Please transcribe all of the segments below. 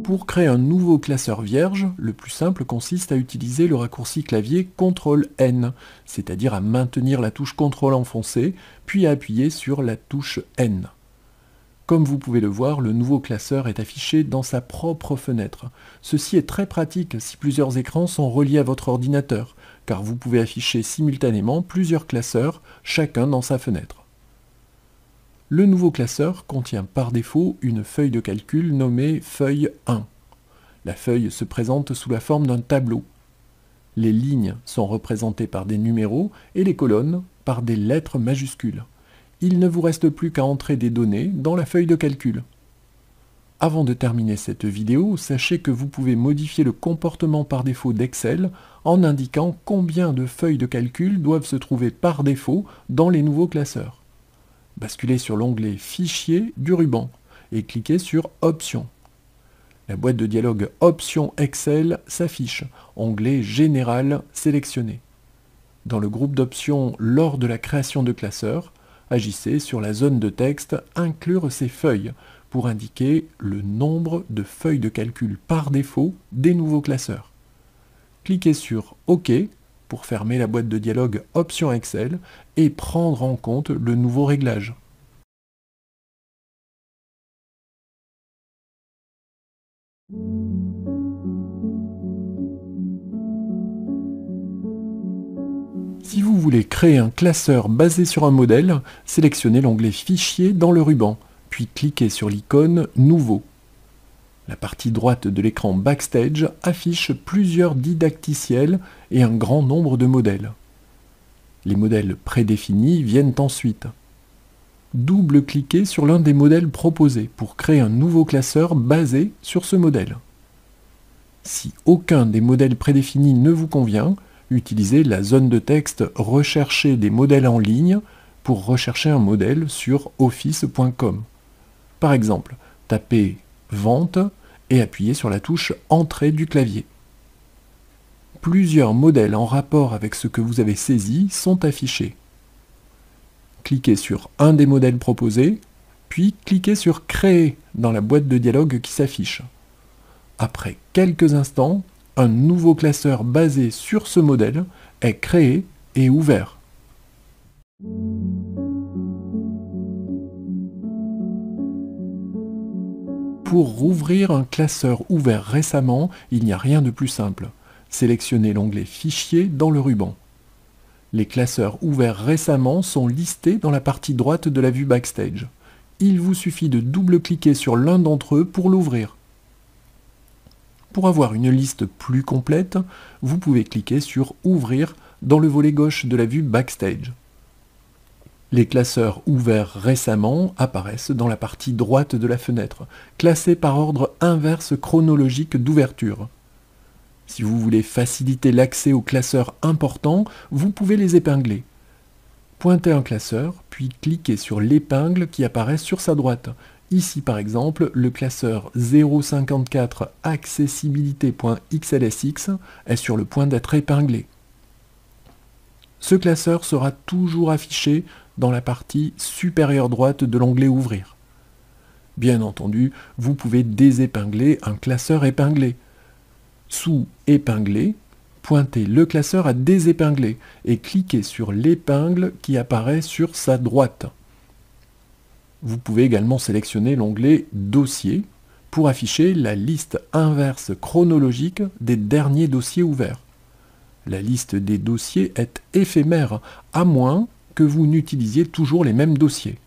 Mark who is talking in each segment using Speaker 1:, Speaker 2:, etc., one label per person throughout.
Speaker 1: Pour créer un nouveau classeur vierge, le plus simple consiste à utiliser le raccourci clavier CTRL-N, c'est-à-dire à maintenir la touche CTRL enfoncée, puis à appuyer sur la touche N. Comme vous pouvez le voir, le nouveau classeur est affiché dans sa propre fenêtre. Ceci est très pratique si plusieurs écrans sont reliés à votre ordinateur, car vous pouvez afficher simultanément plusieurs classeurs, chacun dans sa fenêtre. Le nouveau classeur contient par défaut une feuille de calcul nommée feuille 1. La feuille se présente sous la forme d'un tableau. Les lignes sont représentées par des numéros et les colonnes par des lettres majuscules. Il ne vous reste plus qu'à entrer des données dans la feuille de calcul. Avant de terminer cette vidéo, sachez que vous pouvez modifier le comportement par défaut d'Excel en indiquant combien de feuilles de calcul doivent se trouver par défaut dans les nouveaux classeurs. Basculez sur l'onglet Fichier du ruban et cliquez sur Options. La boîte de dialogue Options Excel s'affiche, onglet Général sélectionné. Dans le groupe d'options lors de la création de classeurs, agissez sur la zone de texte Inclure ces feuilles pour indiquer le nombre de feuilles de calcul par défaut des nouveaux classeurs. Cliquez sur OK pour fermer la boîte de dialogue Options Excel et prendre en compte le nouveau réglage. Si vous voulez créer un classeur basé sur un modèle, sélectionnez l'onglet Fichier dans le ruban, puis cliquez sur l'icône Nouveau. La partie droite de l'écran Backstage affiche plusieurs didacticiels et un grand nombre de modèles. Les modèles prédéfinis viennent ensuite. Double-cliquez sur l'un des modèles proposés pour créer un nouveau classeur basé sur ce modèle. Si aucun des modèles prédéfinis ne vous convient, utilisez la zone de texte « Rechercher des modèles en ligne » pour rechercher un modèle sur office.com. Par exemple, tapez « Vente » et appuyez sur la touche « Entrée » du clavier. Plusieurs modèles en rapport avec ce que vous avez saisi sont affichés. Cliquez sur un des modèles proposés, puis cliquez sur « Créer » dans la boîte de dialogue qui s'affiche. Après quelques instants, un nouveau classeur basé sur ce modèle est créé et ouvert. Pour rouvrir un classeur ouvert récemment, il n'y a rien de plus simple. Sélectionnez l'onglet Fichier dans le ruban. Les classeurs ouverts récemment sont listés dans la partie droite de la vue Backstage. Il vous suffit de double-cliquer sur l'un d'entre eux pour l'ouvrir. Pour avoir une liste plus complète, vous pouvez cliquer sur « Ouvrir » dans le volet gauche de la vue Backstage. Les classeurs ouverts récemment apparaissent dans la partie droite de la fenêtre, classés par ordre inverse chronologique d'ouverture. Si vous voulez faciliter l'accès aux classeurs importants, vous pouvez les épingler. Pointez un classeur, puis cliquez sur l'épingle qui apparaît sur sa droite. Ici par exemple, le classeur 054 accessibilité.xlsx est sur le point d'être épinglé. Ce classeur sera toujours affiché dans la partie supérieure droite de l'onglet Ouvrir. Bien entendu, vous pouvez désépingler un classeur épinglé. Sous Épingler, pointez le classeur à désépingler et cliquez sur l'épingle qui apparaît sur sa droite. Vous pouvez également sélectionner l'onglet Dossier pour afficher la liste inverse chronologique des derniers dossiers ouverts. La liste des dossiers est éphémère, à moins que vous n'utilisiez toujours les mêmes dossiers.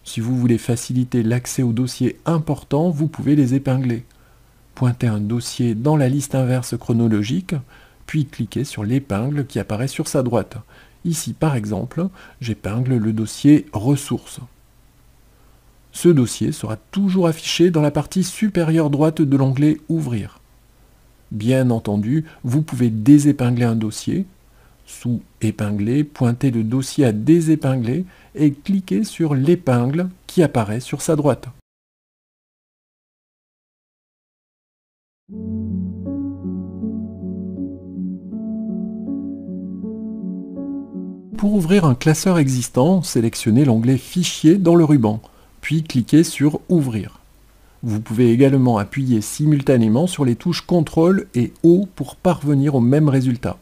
Speaker 1: Si vous voulez faciliter l'accès aux dossiers importants, vous pouvez les épingler. Pointez un dossier dans la liste inverse chronologique, puis cliquez sur l'épingle qui apparaît sur sa droite. Ici, par exemple, j'épingle le dossier Ressources. Ce dossier sera toujours affiché dans la partie supérieure droite de l'onglet Ouvrir. Bien entendu, vous pouvez désépingler un dossier. Sous Épingler, pointez le dossier à désépingler et cliquez sur l'épingle qui apparaît sur sa droite. Pour ouvrir un classeur existant, sélectionnez l'onglet Fichier dans le ruban, puis cliquez sur Ouvrir. Vous pouvez également appuyer simultanément sur les touches CTRL et O pour parvenir au même résultat.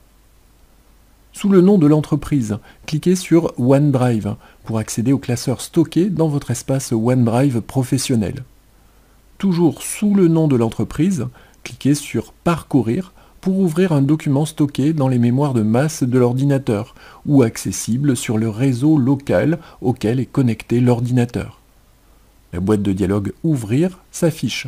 Speaker 1: Sous le nom de l'entreprise, cliquez sur OneDrive pour accéder au classeur stocké dans votre espace OneDrive professionnel. Toujours sous le nom de l'entreprise, cliquez sur Parcourir pour ouvrir un document stocké dans les mémoires de masse de l'ordinateur ou accessible sur le réseau local auquel est connecté l'ordinateur. La boîte de dialogue Ouvrir s'affiche.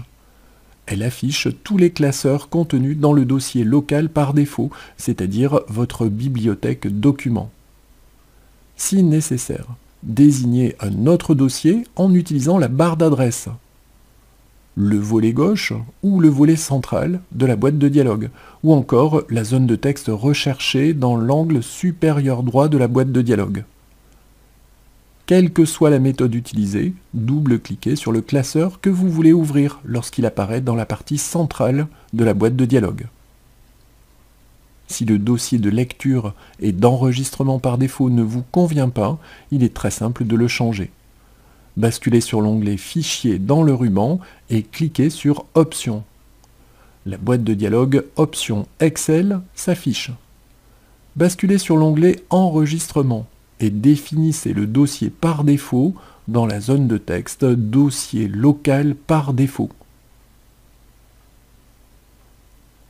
Speaker 1: Elle affiche tous les classeurs contenus dans le dossier local par défaut, c'est-à-dire votre bibliothèque documents. Si nécessaire, désignez un autre dossier en utilisant la barre d'adresse, le volet gauche ou le volet central de la boîte de dialogue, ou encore la zone de texte recherchée dans l'angle supérieur droit de la boîte de dialogue. Quelle que soit la méthode utilisée, double-cliquez sur le classeur que vous voulez ouvrir lorsqu'il apparaît dans la partie centrale de la boîte de dialogue. Si le dossier de lecture et d'enregistrement par défaut ne vous convient pas, il est très simple de le changer. Basculez sur l'onglet Fichier dans le ruban et cliquez sur Options. La boîte de dialogue Options Excel s'affiche. Basculez sur l'onglet Enregistrement et définissez le dossier par défaut dans la zone de texte Dossier local par défaut.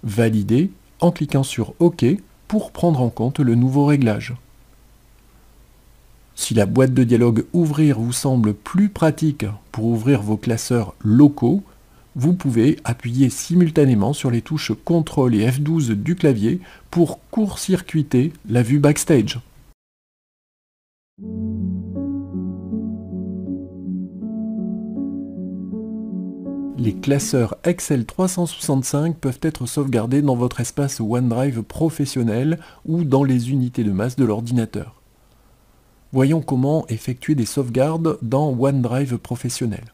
Speaker 1: Validez en cliquant sur OK pour prendre en compte le nouveau réglage. Si la boîte de dialogue Ouvrir vous semble plus pratique pour ouvrir vos classeurs locaux, vous pouvez appuyer simultanément sur les touches CTRL et F12 du clavier pour court-circuiter la vue backstage. Les classeurs Excel 365 peuvent être sauvegardés dans votre espace OneDrive professionnel ou dans les unités de masse de l'ordinateur. Voyons comment effectuer des sauvegardes dans OneDrive professionnel.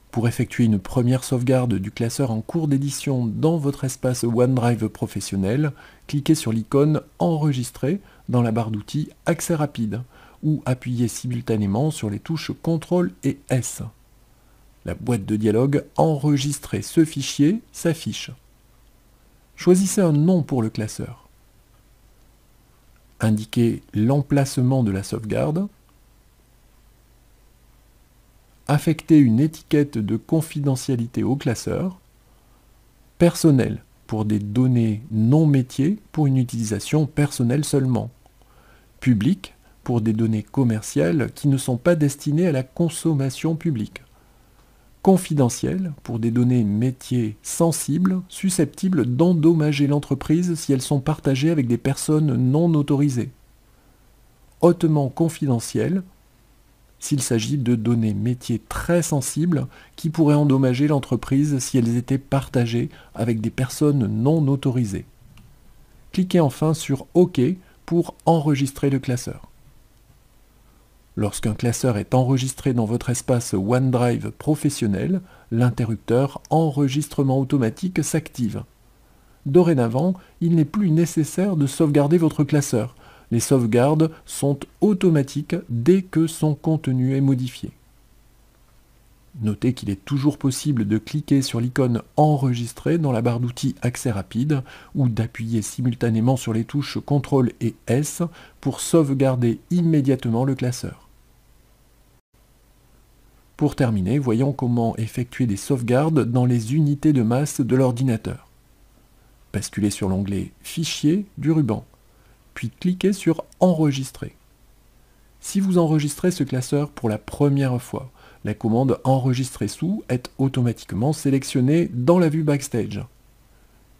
Speaker 1: Pour effectuer une première sauvegarde du classeur en cours d'édition dans votre espace OneDrive professionnel, cliquez sur l'icône Enregistrer dans la barre d'outils Accès rapide ou appuyez simultanément sur les touches CTRL et S. La boîte de dialogue Enregistrer ce fichier s'affiche. Choisissez un nom pour le classeur. Indiquez l'emplacement de la sauvegarde. Affectez une étiquette de confidentialité au classeur. Personnel pour des données non métiers pour une utilisation personnelle seulement. Public pour des données commerciales qui ne sont pas destinées à la consommation publique. Confidentiel pour des données métiers sensibles, susceptibles d'endommager l'entreprise si elles sont partagées avec des personnes non autorisées. Hautement confidentiel s'il s'agit de données métiers très sensibles qui pourraient endommager l'entreprise si elles étaient partagées avec des personnes non autorisées. Cliquez enfin sur OK pour enregistrer le classeur. Lorsqu'un classeur est enregistré dans votre espace OneDrive professionnel, l'interrupteur Enregistrement automatique s'active. Dorénavant, il n'est plus nécessaire de sauvegarder votre classeur. Les sauvegardes sont automatiques dès que son contenu est modifié. Notez qu'il est toujours possible de cliquer sur l'icône Enregistrer dans la barre d'outils Accès rapide ou d'appuyer simultanément sur les touches CTRL et S pour sauvegarder immédiatement le classeur. Pour terminer, voyons comment effectuer des sauvegardes dans les unités de masse de l'ordinateur. Basculez sur l'onglet Fichier du ruban, puis cliquez sur Enregistrer. Si vous enregistrez ce classeur pour la première fois, la commande Enregistrer sous est automatiquement sélectionnée dans la vue backstage.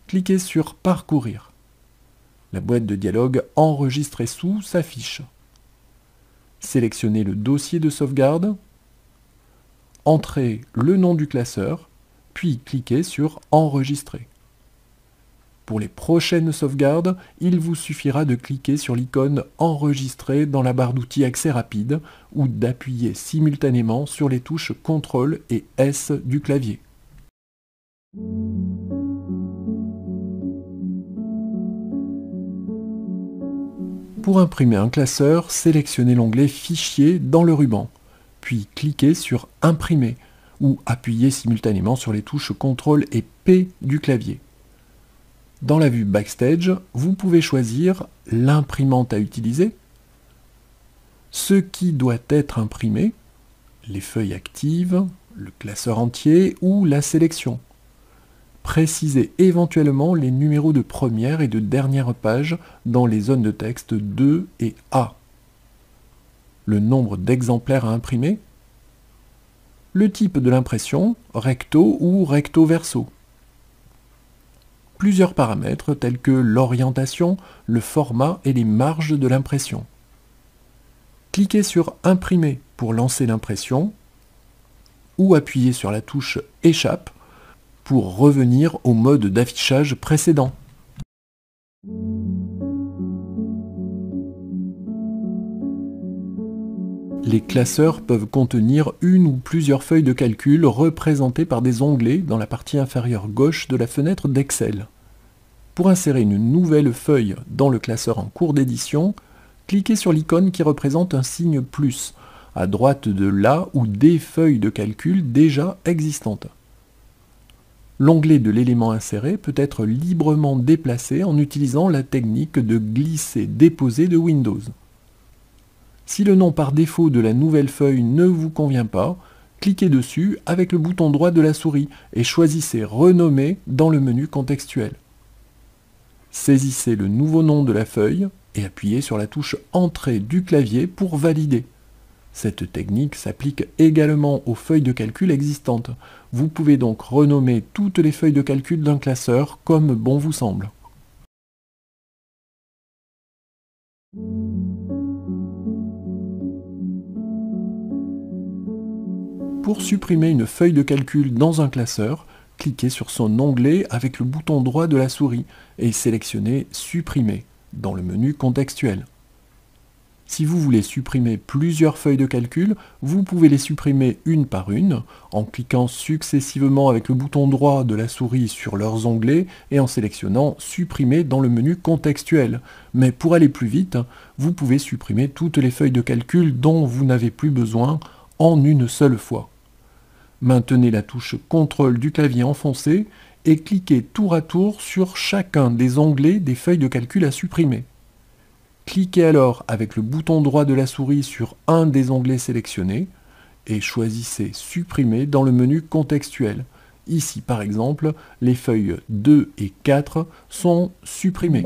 Speaker 1: Cliquez sur Parcourir. La boîte de dialogue Enregistrer sous s'affiche. Sélectionnez le dossier de sauvegarde, entrez le nom du classeur, puis cliquez sur Enregistrer. Pour les prochaines sauvegardes, il vous suffira de cliquer sur l'icône Enregistrer dans la barre d'outils Accès rapide ou d'appuyer simultanément sur les touches CTRL et S du clavier. Pour imprimer un classeur, sélectionnez l'onglet Fichier dans le ruban, puis cliquez sur Imprimer ou appuyez simultanément sur les touches CTRL et P du clavier. Dans la vue Backstage, vous pouvez choisir l'imprimante à utiliser, ce qui doit être imprimé, les feuilles actives, le classeur entier ou la sélection. Précisez éventuellement les numéros de première et de dernière page dans les zones de texte 2 et A. Le nombre d'exemplaires à imprimer, le type de l'impression, recto ou recto verso. Plusieurs paramètres tels que l'orientation, le format et les marges de l'impression. Cliquez sur Imprimer pour lancer l'impression ou appuyez sur la touche Échappe pour revenir au mode d'affichage précédent. Les classeurs peuvent contenir une ou plusieurs feuilles de calcul représentées par des onglets dans la partie inférieure gauche de la fenêtre d'Excel. Pour insérer une nouvelle feuille dans le classeur en cours d'édition, cliquez sur l'icône qui représente un signe plus, à droite de la ou des feuilles de calcul déjà existantes. L'onglet de l'élément inséré peut être librement déplacé en utilisant la technique de glisser-déposer de Windows. Si le nom par défaut de la nouvelle feuille ne vous convient pas, cliquez dessus avec le bouton droit de la souris et choisissez Renommer dans le menu contextuel. Saisissez le nouveau nom de la feuille et appuyez sur la touche Entrée du clavier pour valider. Cette technique s'applique également aux feuilles de calcul existantes. Vous pouvez donc renommer toutes les feuilles de calcul d'un classeur comme bon vous semble. Pour supprimer une feuille de calcul dans un classeur, cliquez sur son onglet avec le bouton droit de la souris et sélectionnez Supprimer dans le menu contextuel. Si vous voulez supprimer plusieurs feuilles de calcul, vous pouvez les supprimer une par une en cliquant successivement avec le bouton droit de la souris sur leurs onglets et en sélectionnant Supprimer dans le menu contextuel. Mais pour aller plus vite, vous pouvez supprimer toutes les feuilles de calcul dont vous n'avez plus besoin en une seule fois. Maintenez la touche CTRL du clavier enfoncé et cliquez tour à tour sur chacun des onglets des feuilles de calcul à supprimer. Cliquez alors avec le bouton droit de la souris sur un des onglets sélectionnés et choisissez Supprimer dans le menu contextuel. Ici par exemple, les feuilles 2 et 4 sont supprimées.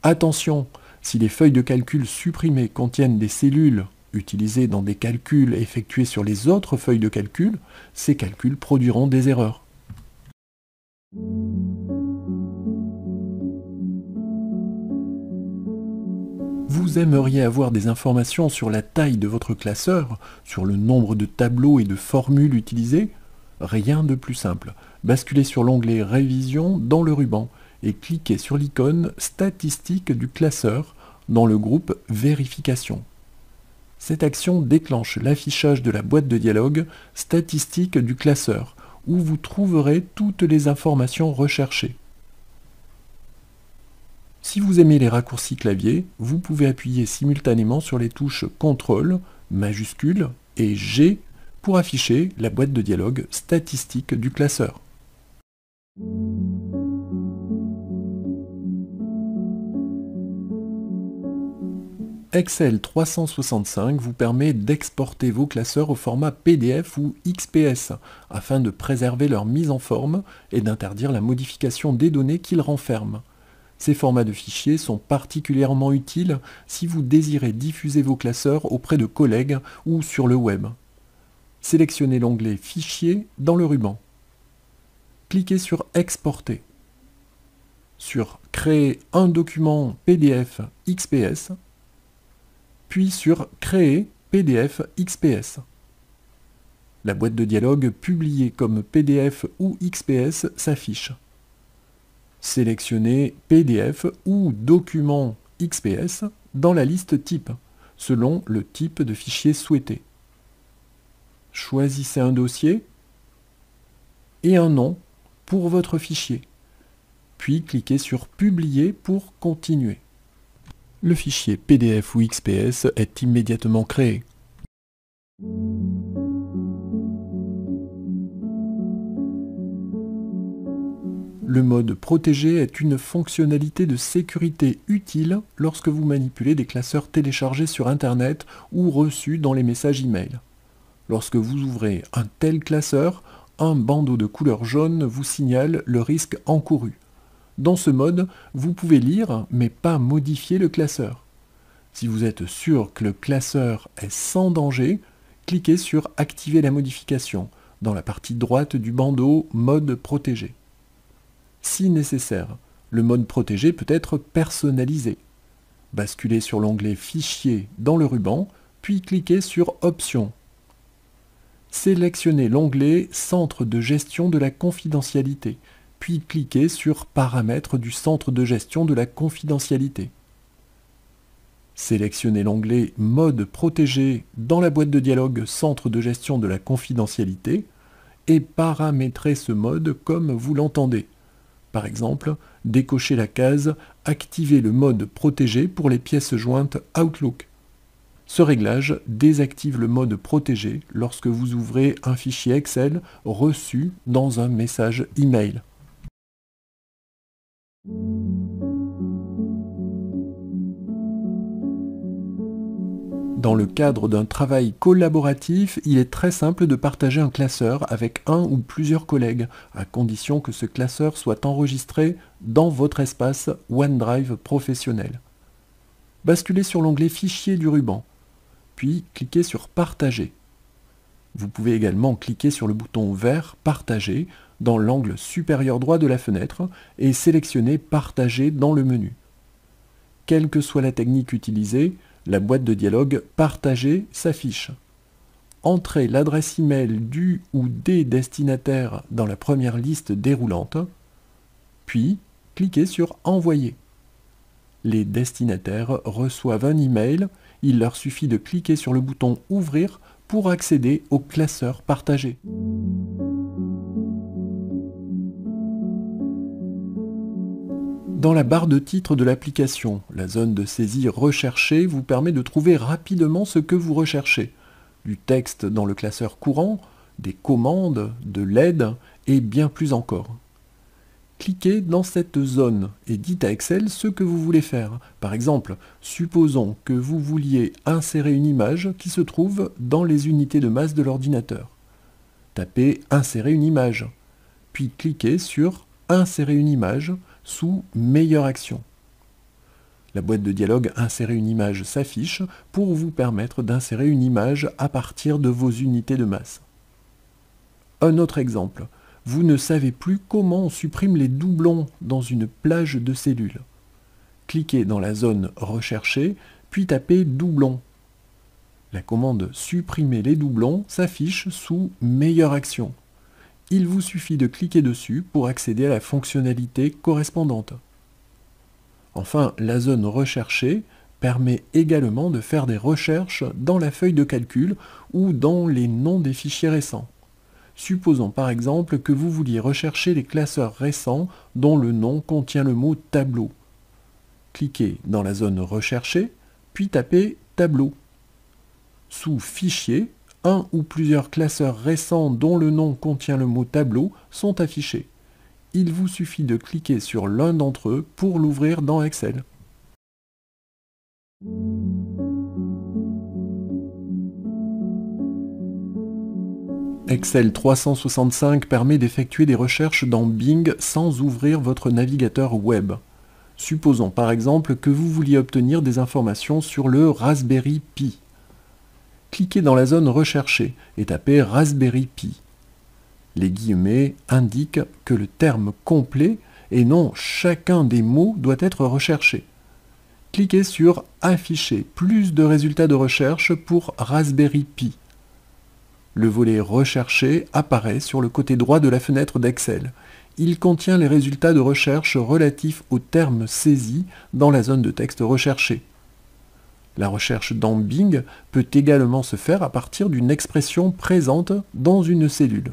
Speaker 1: Attention, si les feuilles de calcul supprimées contiennent des cellules utilisées dans des calculs effectués sur les autres feuilles de calcul, ces calculs produiront des erreurs. Vous aimeriez avoir des informations sur la taille de votre classeur, sur le nombre de tableaux et de formules utilisés? Rien de plus simple. Basculez sur l'onglet Révision dans le ruban et cliquez sur l'icône Statistiques du classeur dans le groupe Vérification. Cette action déclenche l'affichage de la boîte de dialogue Statistiques du classeur, où vous trouverez toutes les informations recherchées. Si vous aimez les raccourcis clavier, vous pouvez appuyer simultanément sur les touches CTRL, majuscule et G pour afficher la boîte de dialogue Statistiques du classeur. Excel 365 vous permet d'exporter vos classeurs au format PDF ou XPS afin de préserver leur mise en forme et d'interdire la modification des données qu'ils renferment. Ces formats de fichiers sont particulièrement utiles si vous désirez diffuser vos classeurs auprès de collègues ou sur le web. Sélectionnez l'onglet Fichier dans le ruban. Cliquez sur Exporter. Sur Créer un document PDF XPS, puis sur Créer PDF XPS. La boîte de dialogue publiée comme PDF ou XPS s'affiche. Sélectionnez PDF ou Document XPS dans la liste type, selon le type de fichier souhaité. Choisissez un dossier et un nom pour votre fichier, puis cliquez sur Publier pour continuer. Le fichier PDF ou XPS est immédiatement créé. Le mode protégé est une fonctionnalité de sécurité utile lorsque vous manipulez des classeurs téléchargés sur Internet ou reçus dans les messages e-mail. Lorsque vous ouvrez un tel classeur, un bandeau de couleur jaune vous signale le risque encouru. Dans ce mode, vous pouvez lire mais pas modifier le classeur. Si vous êtes sûr que le classeur est sans danger, cliquez sur « Activer la modification » dans la partie droite du bandeau « Mode protégé ». Si nécessaire, le mode protégé peut être personnalisé. Basculez sur l'onglet « Fichier » dans le ruban, puis cliquez sur « Options ». Sélectionnez l'onglet « Centre de gestion de la confidentialité », puis cliquez sur « Paramètres du centre de gestion de la confidentialité ». Sélectionnez l'onglet « Mode protégé » dans la boîte de dialogue « Centre de gestion de la confidentialité » et paramétrez ce mode comme vous l'entendez. Par exemple, décochez la case « Activer le mode protégé pour les pièces jointes Outlook ». Ce réglage désactive le mode protégé lorsque vous ouvrez un fichier Excel reçu dans un message email. Dans le cadre d'un travail collaboratif, il est très simple de partager un classeur avec un ou plusieurs collègues, à condition que ce classeur soit enregistré dans votre espace OneDrive professionnel. Basculez sur l'onglet Fichier du ruban, puis cliquez sur Partager. Vous pouvez également cliquer sur le bouton vert Partager dans l'angle supérieur droit de la fenêtre et sélectionner Partager dans le menu. Quelle que soit la technique utilisée, la boîte de dialogue « Partager » s'affiche. Entrez l'adresse email du ou des destinataires dans la première liste déroulante, puis cliquez sur « Envoyer ». Les destinataires reçoivent un email, il leur suffit de cliquer sur le bouton « Ouvrir » pour accéder au classeur partagé. Dans la barre de titre de l'application, la zone de saisie recherchée vous permet de trouver rapidement ce que vous recherchez. Du texte dans le classeur courant, des commandes, de l'aide et bien plus encore. Cliquez dans cette zone et dites à Excel ce que vous voulez faire. Par exemple, supposons que vous vouliez insérer une image qui se trouve dans les unités de masse de l'ordinateur. Tapez « Insérer une image », puis cliquez sur « Insérer une image » sous « Meilleure action ». La boîte de dialogue « Insérer une image » s'affiche pour vous permettre d'insérer une image à partir de vos unités de masse. Un autre exemple, vous ne savez plus comment on supprime les doublons dans une plage de cellules. Cliquez dans la zone « Rechercher » puis tapez « Doublons ». La commande « Supprimer les doublons » s'affiche sous « Meilleure action ». Il vous suffit de cliquer dessus pour accéder à la fonctionnalité correspondante. Enfin, la zone recherchée permet également de faire des recherches dans la feuille de calcul ou dans les noms des fichiers récents. Supposons par exemple que vous vouliez rechercher les classeurs récents dont le nom contient le mot tableau. Cliquez dans la zone recherchée, puis tapez tableau. Sous Fichier, un ou plusieurs classeurs récents dont le nom contient le mot tableau sont affichés. Il vous suffit de cliquer sur l'un d'entre eux pour l'ouvrir dans Excel. Excel 365 permet d'effectuer des recherches dans Bing sans ouvrir votre navigateur web. Supposons par exemple que vous vouliez obtenir des informations sur le Raspberry Pi. Cliquez dans la zone recherchée et tapez Raspberry Pi. Les guillemets indiquent que le terme complet et non chacun des mots doit être recherché. Cliquez sur Afficher plus de résultats de recherche pour Raspberry Pi. Le volet Rechercher apparaît sur le côté droit de la fenêtre d'Excel. Il contient les résultats de recherche relatifs aux termes saisis dans la zone de texte recherchée. La recherche dans Bing peut également se faire à partir d'une expression présente dans une cellule.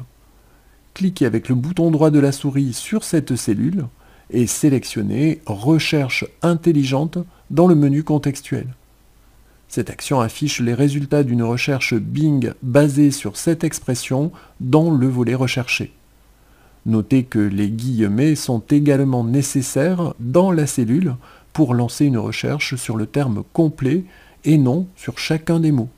Speaker 1: Cliquez avec le bouton droit de la souris sur cette cellule et sélectionnez « Recherche intelligente » dans le menu contextuel. Cette action affiche les résultats d'une recherche Bing basée sur cette expression dans le volet recherché. Notez que les guillemets sont également nécessaires dans la cellule pour lancer une recherche sur le terme complet et non sur chacun des mots.